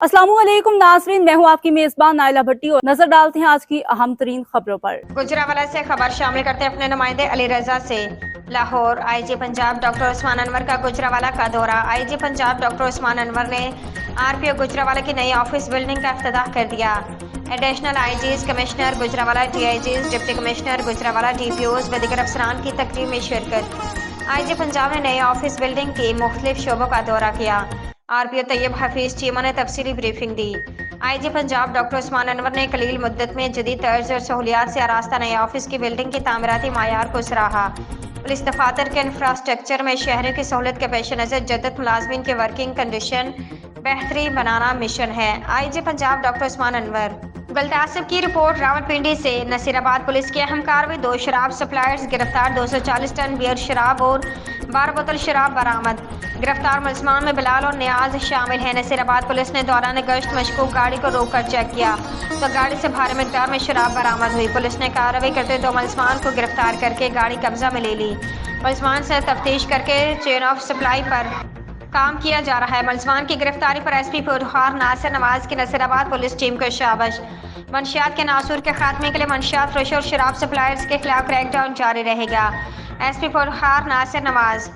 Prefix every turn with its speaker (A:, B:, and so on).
A: अस्सलाम वालेकुम नाज़रीन, मैं हूँ आपकी मेज़बान नाइला भट्टी और नजर डालते हैं आज की अहम तरीन खबरों पर।
B: गुजरावाला से खबर शामिल करते हैं अपने नुमाइंदे अली रजा से। लाहौर आईजी पंजाब डॉक्टर उस्मान अनवर का गुजरावाला का दौरा। आईजी पंजाब डॉक्टर उस्मान अनवर ने आरपीओ गुजरावाला की नई ऑफिस बिल्डिंग का इफ्तिताह कर दिया। Additional IGs, commissioner Gujranwala, DIGs, deputy commissioner Gujranwala, DPOs व दीगर अफसरान की तकरीब में शिरकत। आईजी पंजाब ने नई ऑफिस बिल्डिंग की मुख्तलिफ शोबों का दौरा किया। आरपीओ तैयब हफीज चीमा ने तफसीली ब्रीफिंग दी। आईजी पंजाब डॉक्टर उस्मान अनवर ने कलील मुद्दत में जदीद तर्ज और सहूलियात से आरास्ता नए ऑफिस की बिल्डिंग की तामीराती मायार को सराहा। पुलिस दफातर के इंफ्रास्ट्रक्चर में शहरों की सहूलत के पेश नज़र जदीद मुलाजमीन के वर्किंग कंडीशन बेहतरीन बनाना मिशन है। IG Punjab doctor Usman Anwar. गुलतासिब की रिपोर्ट रावलपिंडी से। नसीराबाद पुलिस की अहम कार्रवाई, 2 शराब सप्लायर्स गिरफ्तार, 240 टन बियर शराब और 12 बोतल शराब बरामद। गिरफ्तार मुलजमान में बिलाल और नियाज शामिल हैं। नसीराबाद पुलिस ने दौरान गश्त मशकूक गाड़ी को रोककर चेक किया तो गाड़ी से भारी मिकदार में शराब बरामद हुई। पुलिस ने कार्रवाई करते 2 मुलजमान को गिरफ्तार करके गाड़ी कब्जा में ले ली। मुलजमान से तफ्तीश करके चेन ऑफ सप्लाई पर काम किया जा रहा है। मुलजमान की गिरफ्तारी पर एसपी फुरहार नासिर नवाज की नसीराबाद पुलिस टीम को शाबाश। मंशियात के नासूर के खात्मे के लिए मंशियात फरोश और शराब सप्लायर्स के खिलाफ क्रैकडाउन जारी रहेगा। एसपी फुरहार नासिर नवाज।